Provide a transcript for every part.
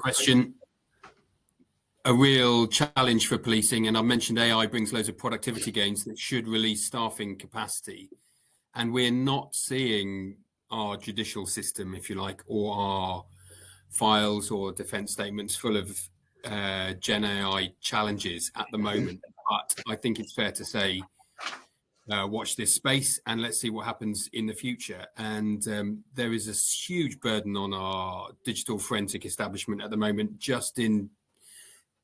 question. A real challenge for policing, and I mentioned AI brings loads of productivity gains that should release staffing capacity. And we're not seeing our judicial system, if you like, or our files or defence statements full of Gen AI challenges at the moment. But I think it's fair to say, watch this space and let's see what happens in the future. And there is a huge burden on our digital forensic establishment at the moment, just in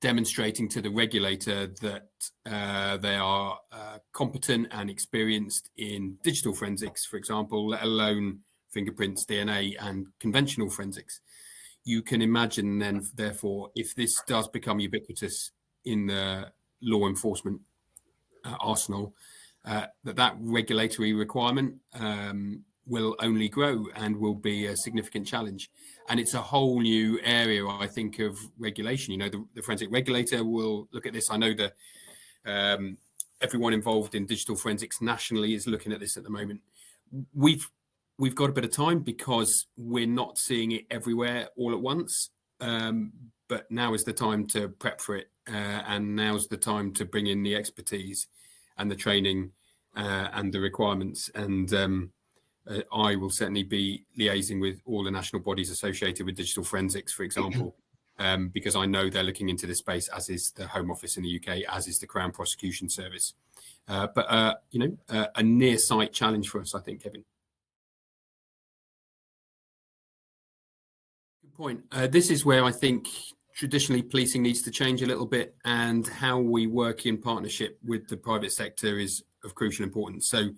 demonstrating to the regulator that they are competent and experienced in digital forensics, for example, let alone fingerprints, DNA, and conventional forensics. You can imagine then, therefore, if this does become ubiquitous in the law enforcement arsenal, that regulatory requirement will only grow and will be a significant challenge. And it's a whole new area, I think, of regulation. You know, the forensic regulator will look at this. I know that everyone involved in digital forensics nationally is looking at this at the moment. We've got a bit of time because we're not seeing it everywhere all at once. But now is the time to prep for it. And now's the time to bring in the expertise and the training and the requirements. And I will certainly be liaising with all the national bodies associated with digital forensics, for example, because I know they're looking into this space, as is the Home Office in the UK, as is the Crown Prosecution Service. But a near sight challenge for us, I think, Kevin. Good point. This is where I think traditionally policing needs to change a little bit, and how we work in partnership with the private sector is of crucial importance. So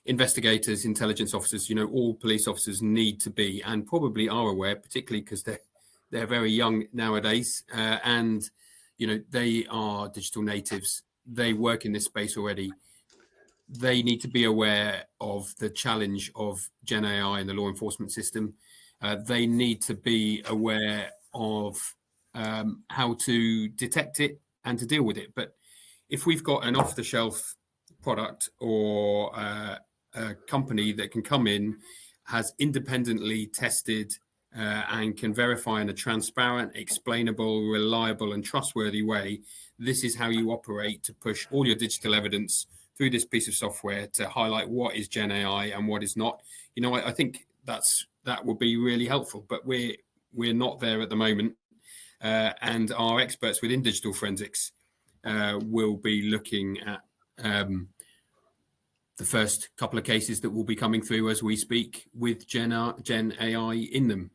investigators, intelligence officers, you know, all police officers need to be, and probably are aware, particularly because they're very young nowadays, and you know, they are digital natives. They work in this space already. They need to be aware of the challenge of Gen AI in the law enforcement system. They need to be aware of how to detect it and to deal with it. But if we've got an off-the-shelf product or a company that can come in, has independently tested and can verify in a transparent, explainable, reliable and trustworthy way, this is how you operate to push all your digital evidence through this piece of software to highlight what is Gen AI and what is not. You know, I think that will be really helpful, but we're not there at the moment. And our experts within digital forensics will be looking at the first couple of cases that will be coming through as we speak with Gen AI in them.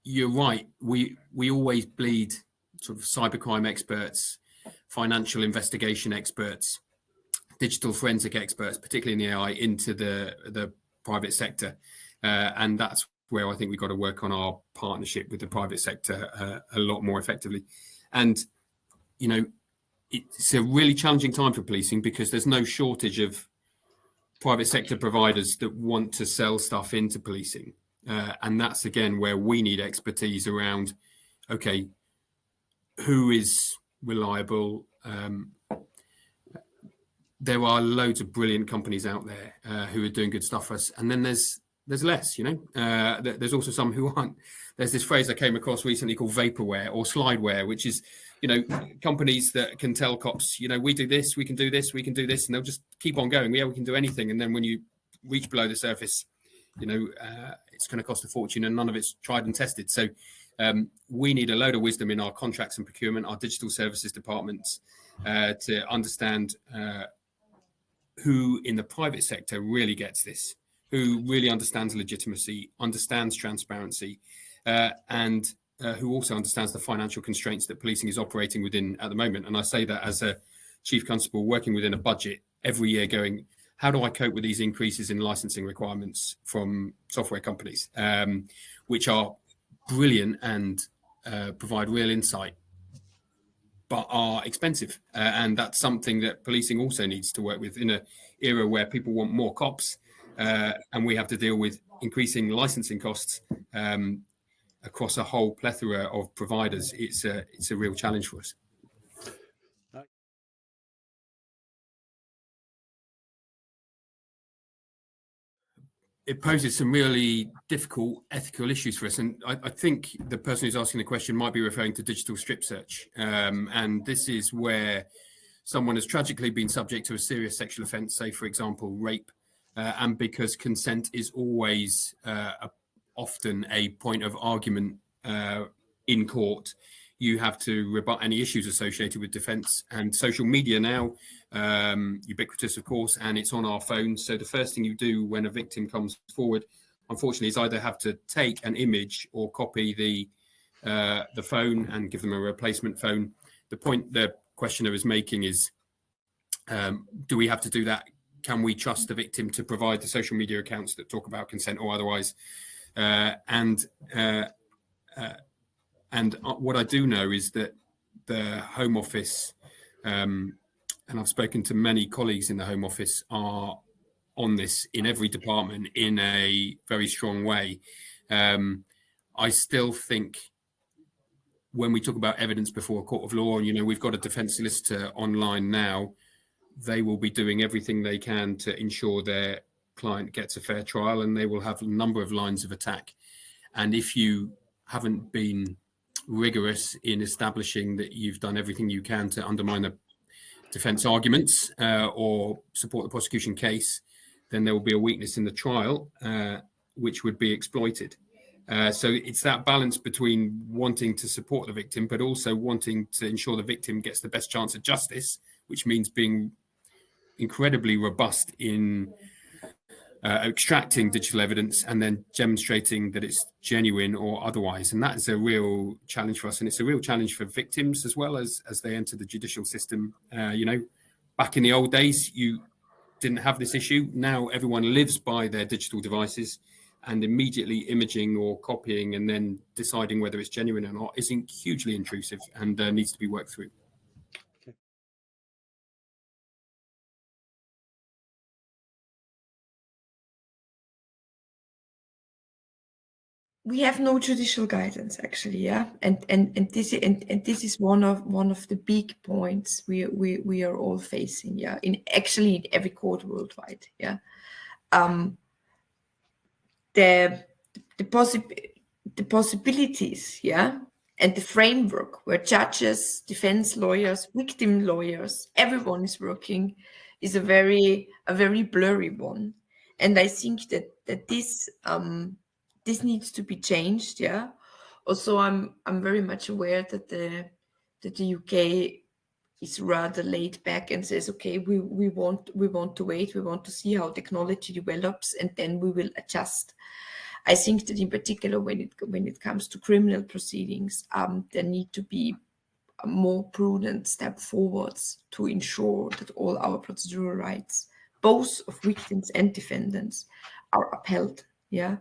You're right. We always bleed sort of cybercrime experts, financial investigation experts, digital forensic experts, particularly in the AI, into the private sector, and that's where I think we've got to work on our partnership with the private sector a lot more effectively. And you know, it's a really challenging time for policing because there's no shortage of private sector providers that want to sell stuff into policing. And that's, again, where we need expertise around, okay, who is reliable? There are loads of brilliant companies out there who are doing good stuff for us. And then there's less, you know. There's also some who aren't. There's this phrase I came across recently called vaporware or slideware, which is, you know, companies that can tell cops, you know, we do this, we can do this, we can do this, and they'll just keep on going. Yeah, we can do anything. And then when you reach below the surface, you know, it's going to cost a fortune and none of it's tried and tested. So we need a load of wisdom in our contracts and procurement, our digital services departments, to understand who in the private sector really gets this, who really understands legitimacy, understands transparency, and who also understands the financial constraints that policing is operating within at the moment. And I say that as a chief constable working within a budget every year, going, how do I cope with these increases in licensing requirements from software companies, which are brilliant and provide real insight, but are expensive. And that's something that policing also needs to work with in an era where people want more cops, and we have to deal with increasing licensing costs across a whole plethora of providers. It's a real challenge for us. it poses some really difficult ethical issues for us. And I think the person who's asking the question might be referring to digital strip search. And this is where someone has tragically been subject to a serious sexual offence, say, for example, rape, and because consent is always often a point of argument in court, you have to rebut any issues associated with defence. And social media now, ubiquitous, of course, and it's on our phones. So the first thing you do when a victim comes forward, unfortunately, is either have to take an image or copy the phone and give them a replacement phone. The point the questioner is making is, do we have to do that? Can we trust the victim to provide the social media accounts that talk about consent or otherwise? And what I do know is that the Home Office, and I've spoken to many colleagues in the Home Office, are on this in every department in a very strong way. I still think when we talk about evidence before a court of law, and, you know, we've got a defence solicitor online now, they will be doing everything they can to ensure their client gets a fair trial, and they will have a number of lines of attack. And if you haven't been rigorous in establishing that you've done everything you can to undermine the defence arguments or support the prosecution case, then there will be a weakness in the trial, which would be exploited. So it's that balance between wanting to support the victim, but also wanting to ensure the victim gets the best chance at justice, which means being incredibly robust in extracting digital evidence and then demonstrating that it's genuine or otherwise. And that is a real challenge for us. And it's a real challenge for victims as well as they enter the judicial system. You know, back in the old days, you didn't have this issue. Now everyone lives by their digital devices, and immediately imaging or copying and then deciding whether it's genuine or not is hugely intrusive and needs to be worked through. We have no judicial guidance, actually, yeah, and this is one of the big points we are all facing, yeah, in every court worldwide, yeah. The possibilities, yeah, and the framework where judges, defense lawyers, victim lawyers, everyone is working, is a very blurry one, and I think that this needs to be changed, yeah. Also, I'm very much aware that the UK is rather laid back and says, okay, we want to wait, we want to see how technology develops, and then we will adjust. I think that in particular when it comes to criminal proceedings, there need to be a more prudent step forwards to ensure that all our procedural rights, both of victims and defendants, are upheld. Yeah.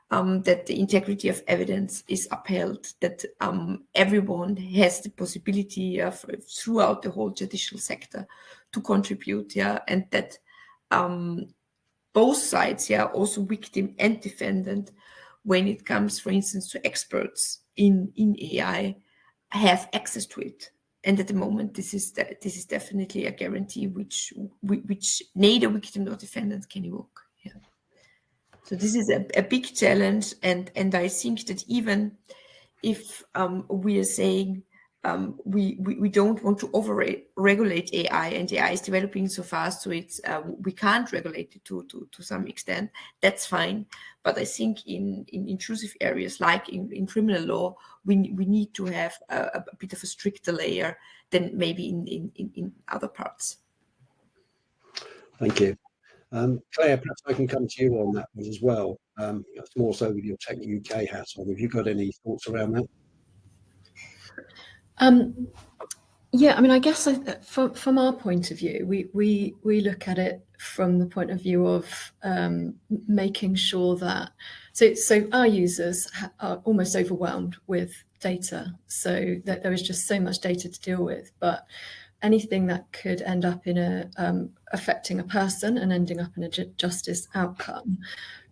That the integrity of evidence is upheld, that everyone has the possibility throughout the whole judicial sector to contribute, yeah, and that both sides, yeah, also victim and defendant, when it comes, for instance, to experts in AI, have access to it. And at the moment, this is definitely a guarantee which neither victim nor defendant can evoke. Yeah. So this is a big challenge, and I think that even if we are saying we don't want to over-regulate AI, and AI is developing so fast, so it's we can't regulate it to some extent, that's fine. But I think in intrusive areas like in criminal law, we need to have a bit of a stricter layer than maybe in other parts. Thank you. Claire, perhaps I can come to you on that one as well. It's more so with your Tech UK hat on. Have you got any thoughts around that? Yeah, I mean, I guess from our point of view, we look at it from the point of view of making sure that so our users are almost overwhelmed with data, so that there is just so much data to deal with. But anything that could end up in affecting a person and ending up in a justice outcome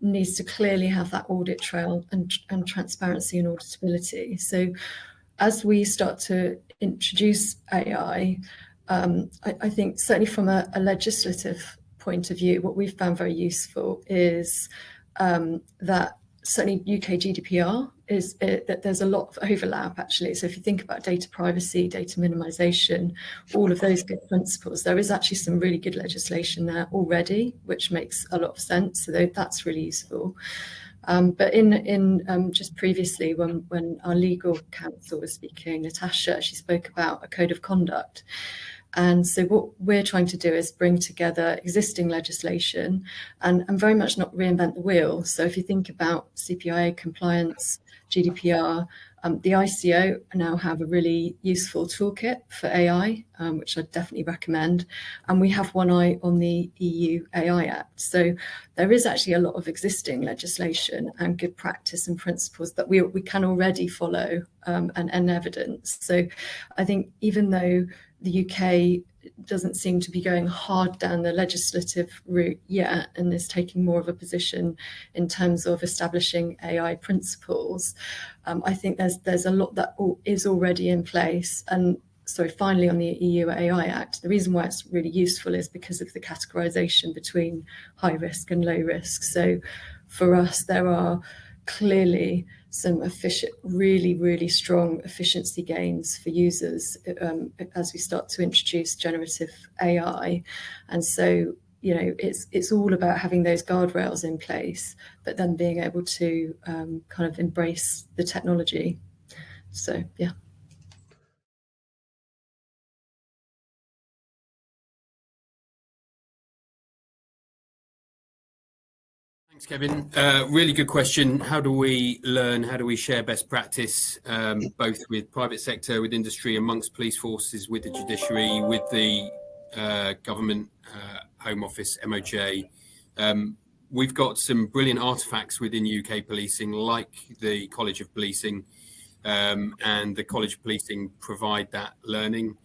needs to clearly have that audit trail and transparency and auditability. So as we start to introduce AI, I think certainly from a legislative point of view, what we've found very useful is that certainly UK GDPR is that there's a lot of overlap actually. So if you think about data privacy, data minimization, all of those good principles, there is actually some really good legislation there already, which makes a lot of sense. So that's really useful. But in just previously, when our legal counsel was speaking, Natasha, she spoke about a code of conduct. And so what we're trying to do is bring together existing legislation and very much not reinvent the wheel. So if you think about CPIA compliance, GDPR, the ICO now have a really useful toolkit for AI, which I definitely recommend. And we have one eye on the EU AI Act. So there is actually a lot of existing legislation and good practice and principles that we can already follow and evidence. So I think even though the UK doesn't seem to be going hard down the legislative route yet and is taking more of a position in terms of establishing AI principles, I think there's a lot that is already in place. And so finally on the EU AI Act, the reason why it's really useful is because of the categorization between high risk and low risk. So for us, there are clearly some really strong efficiency gains for users as we start to introduce generative AI. And so, you know, it's all about having those guardrails in place, but then being able to kind of embrace the technology. So, yeah. Thanks, Kevin. Really good question. How do we learn? How do we share best practice, both with private sector, with industry, amongst police forces, with the judiciary, with the government, Home Office, MOJ? We've got some brilliant artifacts within UK policing, like the College of Policing, and the College of Policing provide that learning.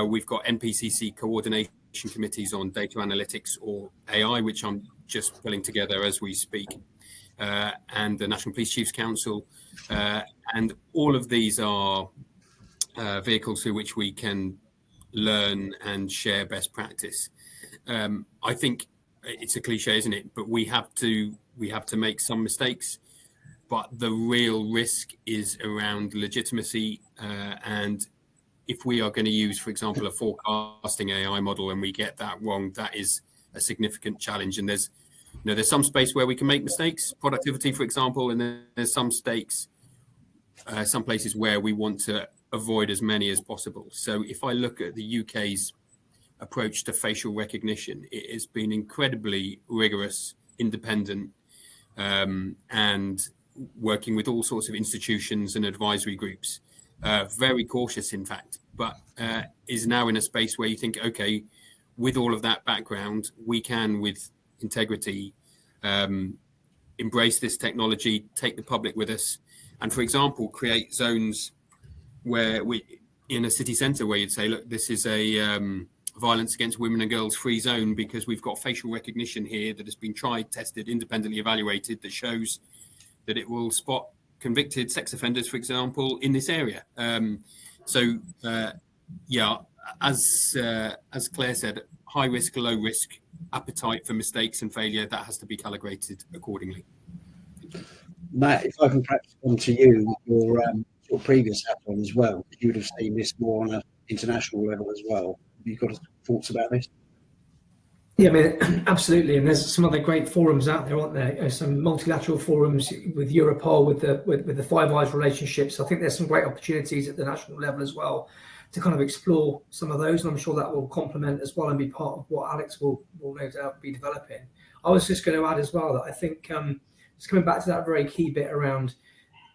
We've got NPCC coordination committees on data analytics or AI, which I'm just pulling together as we speak, and the National Police Chiefs Council. And all of these are vehicles through which we can learn and share best practice. I think it's a cliche, isn't it? But we have to make some mistakes. But the real risk is around legitimacy, and if we are going to use, for example, a forecasting AI model and we get that wrong, that is a significant challenge. And there's some space where we can make mistakes, productivity, for example, and then there's some places where we want to avoid as many as possible. So if I look at the UK's approach to facial recognition, it has been incredibly rigorous, independent, and working with all sorts of institutions and advisory groups. Very cautious, in fact, but is now in a space where you think, okay, with all of that background, we can, with integrity, embrace this technology, take the public with us, and, for example, create zones where in a city centre where you'd say, look, this is a violence against women and girls free zone because we've got facial recognition here that has been tried, tested, independently evaluated, that shows that it will spot convicted sex offenders, for example, in this area. As Claire said, high risk, low risk, appetite for mistakes and failure, that has to be calibrated accordingly. Matt, if I can perhaps come to you with your previous hat on as well, you would have seen this more on an international level as well. Have you got thoughts about this? Yeah, I mean, absolutely. And there's some other great forums out there, aren't there? Some multilateral forums with Europol, with the Five Eyes relationships. I think there's some great opportunities at the national level as well to kind of explore some of those. And I'm sure that will complement as well and be part of what Alex will no doubt be developing. I was just going to add as well that I think just coming back to that very key bit around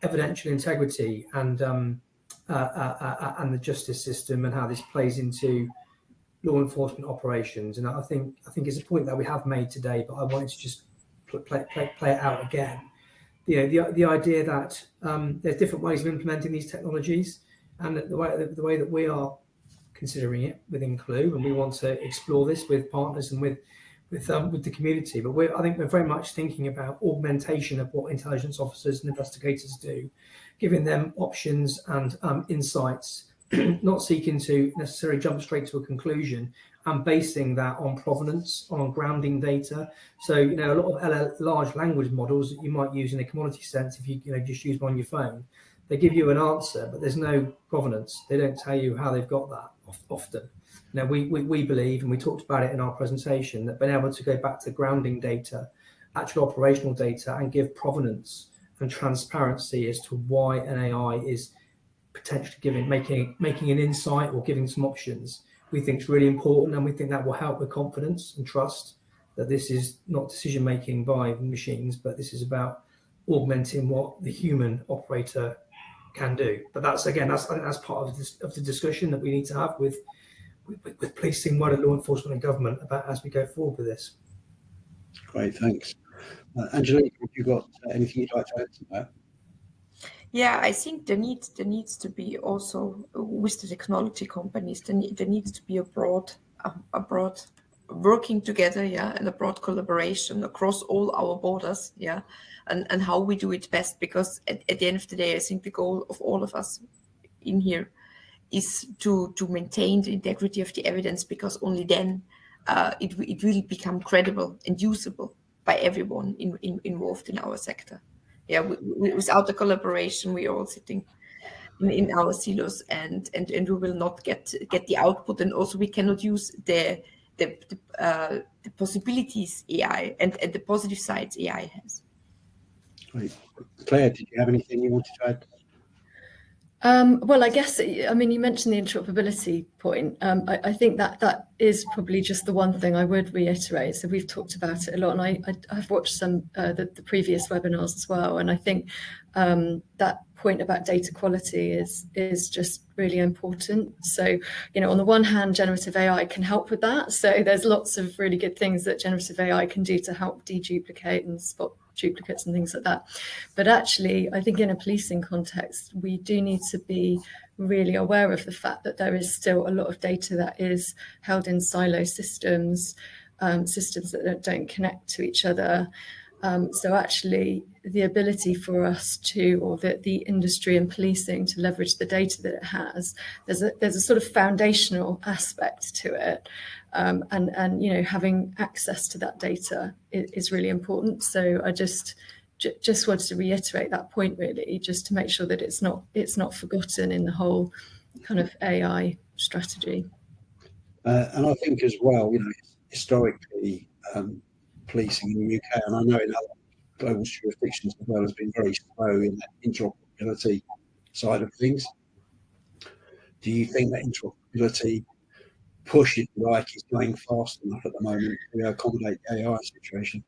evidential integrity and the justice system and how this plays into law enforcement operations, and I think it's a point that we have made today, but I wanted to just play it out again. You know, the idea that there's different ways of implementing these technologies, and the way that we are considering it within Clue, and we want to explore this with partners and with the community. But I think we're very much thinking about augmentation of what intelligence officers and investigators do, giving them options and insights. Not seeking to necessarily jump straight to a conclusion and basing that on provenance, on grounding data. So, you know, a lot of large language models that you might use in a commodity sense, if you just use them on your phone, they give you an answer, but there's no provenance. They don't tell you how they've got that often. Now, we believe, and we talked about it in our presentation, that being able to go back to grounding data, actual operational data, and give provenance and transparency as to why an AI is potentially making an insight or giving some options, we think is really important, and we think that will help with confidence and trust that this is not decision making by machines, but this is about augmenting what the human operator can do. But that's part of the discussion that we need to have with policing, wider law enforcement and government about as we go forward with this. Great, thanks. Angelique, have you got anything you'd like to add to that? Yeah, I think there needs to be also with the technology companies, there needs to be a broad working together, and a broad collaboration across all our borders, and how we do it best. Because at the end of the day, I think the goal of all of us in here is to maintain the integrity of the evidence, because only then it will become credible and usable by everyone involved in our sector. Without the collaboration, we are all sitting in our silos, and we will not get the output, and also we cannot use the possibilities AI and the positive sides AI has. Great. Claire, did you have anything you wanted to add? Well, I guess, I mean, you mentioned the interoperability point. I think that is probably just the one thing I would reiterate. So we've talked about it a lot, and I've watched some the previous webinars as well. And I think that point about data quality is just really important. So, you know, on the one hand, generative AI can help with that. So there's lots of really good things that generative AI can do to help deduplicate and spot duplicates and things like that. But actually, I think in a policing context, we do need to be really aware of the fact that there is still a lot of data that is held in silo systems, systems that don't connect to each other. So actually, the ability for us to, or the industry and policing to leverage the data that it has, there's a sort of foundational aspect to it. And you know, having access to that data is really important. So I just wanted to reiterate that point, really, just to make sure that it's not forgotten in the whole kind of AI strategy. And I think as well, you know, historically, policing in the UK, and I know in other global jurisdictions as well, has been very slow in that interoperability side of things. Do you think that interoperability push, if you like, is going fast enough at the moment to accommodate the AI situation?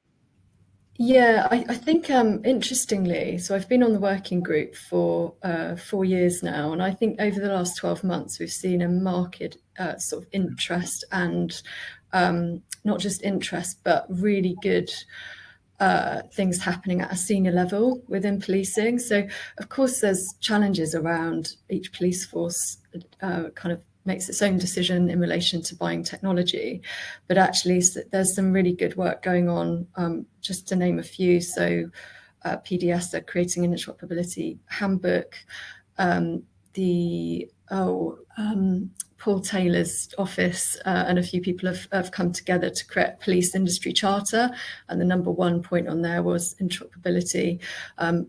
Yeah, I think interestingly, so I've been on the working group for 4 years now, and I think over the last 12 months we've seen a marked sort of interest, and not just interest, but really good things happening at a senior level within policing. So of course there's challenges around each police force kind of makes its own decision in relation to buying technology, but actually there's some really good work going on, just to name a few. So PDS are creating an interoperability handbook. Paul Taylor's office and a few people have come together to create a police industry charter, and the number one point on there was interoperability.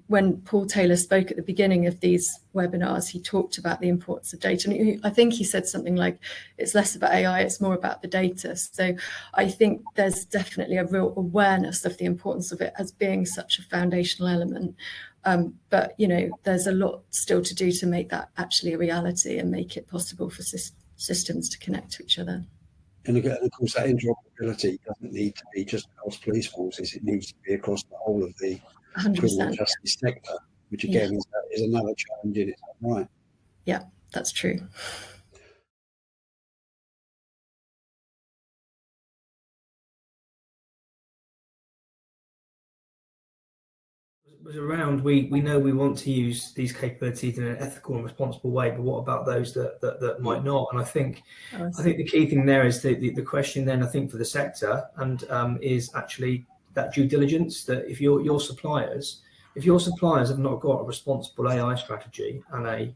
When Paul Taylor spoke at the beginning of these webinars, he talked about the importance of data, and I think he said something like, it's less about AI, it's more about the data. So I think there's definitely a real awareness of the importance of it as being such a foundational element. But you know, there's a lot still to do to make that actually a reality and make it possible for systems to connect to each other. And of course, that interoperability doesn't need to be just across police forces; it needs to be across the whole of the 100%. criminal justice sector, which again is another challenge in its own right. Yeah, that's true. Was around, we know we want to use these capabilities in an ethical and responsible way, but what about those that might not? And I think the key thing there is the question then, I think, for the sector, and is actually that due diligence, that if your suppliers have not got a responsible AI strategy and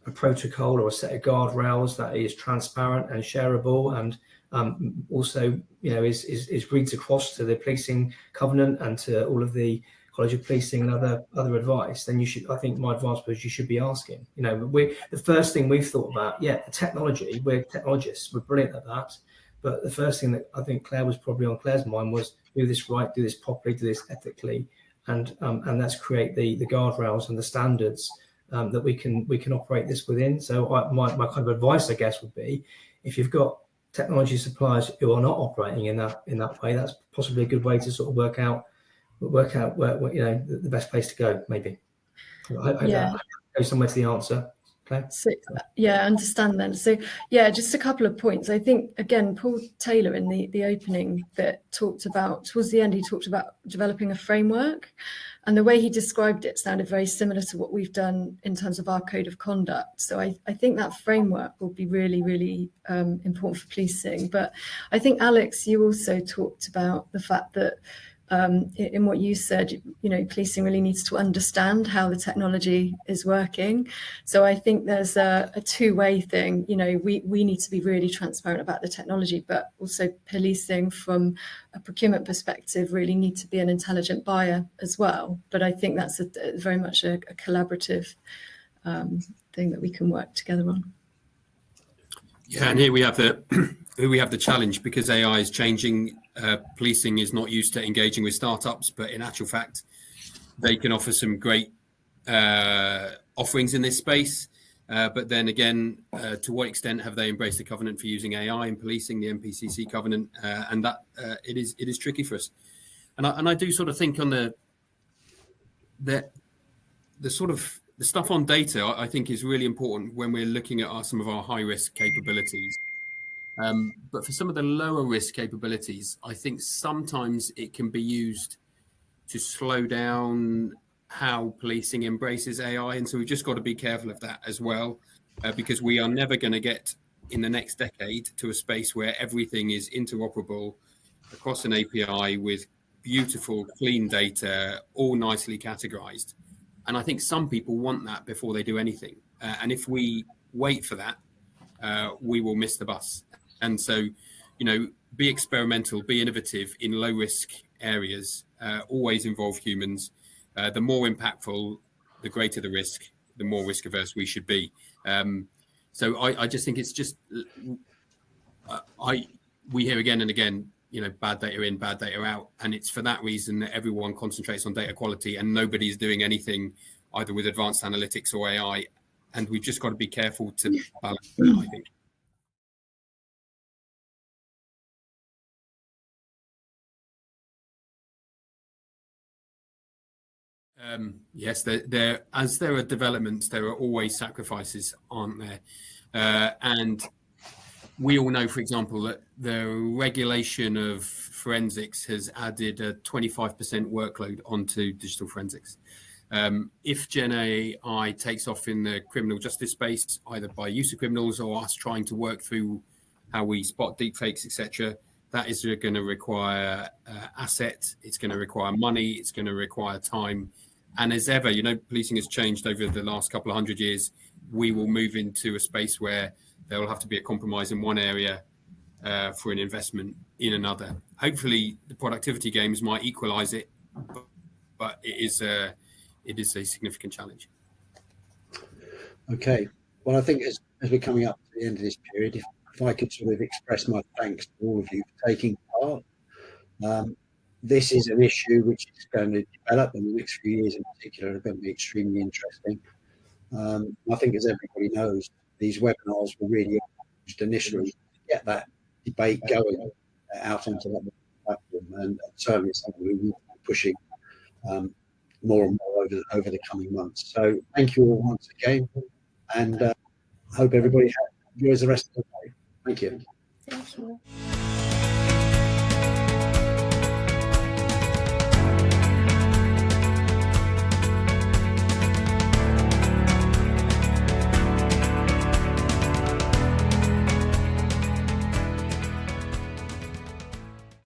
a protocol or a set of guardrails that is transparent and shareable, and also, you know, is reads across to the policing covenant and to all of the College of Policing and other advice, then you should, I think my advice was, you should be asking. You know, the first thing we've thought about, the technology, we're technologists, we're brilliant at that. But the first thing that I think Claire was probably on Claire's mind was, do this right, do this properly, do this ethically, and let's create the guardrails and the standards that we can operate this within. So my kind of advice, I guess, would be, if you've got technology suppliers who are not operating in that way, that's possibly a good way to sort of work out where you know, the best place to go, maybe. I go somewhere to the answer. Claire? So, yeah, I understand then. So, yeah, just a couple of points. I think, again, Paul Taylor in the opening that talked about, towards the end, he talked about developing a framework. And the way he described it sounded very similar to what we've done in terms of our code of conduct. So I think that framework will be really, really important for policing. But I think, Alex, you also talked about the fact that in what you said, you know, policing really needs to understand how the technology is working. So I think there's a two-way thing. You know, we need to be really transparent about the technology, but also policing from a procurement perspective really need to be an intelligent buyer as well. But I think that's very much a collaborative thing that we can work together on. Yeah, and here we have the challenge, because AI is changing. Policing is not used to engaging with startups, but in actual fact, they can offer some great offerings in this space. But then again, to what extent have they embraced the covenant for using AI in policing, the NPCC covenant? And that it is tricky for us. And I do sort of think on the sort of the stuff on data, I think is really important when we're looking at some of our high risk capabilities. But for some of the lower risk capabilities, I think sometimes it can be used to slow down how policing embraces AI. And so we've just got to be careful of that as well, because we are never going to get in the next decade to a space where everything is interoperable across an API with beautiful, clean data, all nicely categorized. And I think some people want that before they do anything. And if we wait for that, we will miss the bus. And so, you know, be experimental, be innovative in low risk areas, always involve humans. The more impactful, the greater the risk, the more risk averse we should be. So I just think it's just, we hear again and again, you know, bad data in, bad data out. And it's for that reason that everyone concentrates on data quality and nobody's doing anything either with advanced analytics or AI. And we've just got to be careful to balance that, I think. Yes, as there are developments, there are always sacrifices, aren't there? And we all know, for example, that the regulation of forensics has added a 25% workload onto digital forensics. If Gen AI takes off in the criminal justice space, either by use of criminals or us trying to work through how we spot deepfakes, etc., that is going to require assets. It's going to require money. It's going to require time. And as ever, you know, policing has changed over the last couple of 100 years. We will move into a space where there will have to be a compromise in one area for an investment in another. Hopefully, the productivity gains might equalize it, but it is a significant challenge. Okay. Well, I think as we're coming up to the end of this period, if I could sort of express my thanks to all of you for taking part. This is an issue which is going to develop in the next few years in particular, are going to be extremely interesting. I think, as everybody knows, these webinars were really used initially to get that debate going out onto that platform, and certainly something we will be pushing more and more over the coming months. So thank you all once again, and hope everybody enjoys the rest of the day. Thank you. Thank you.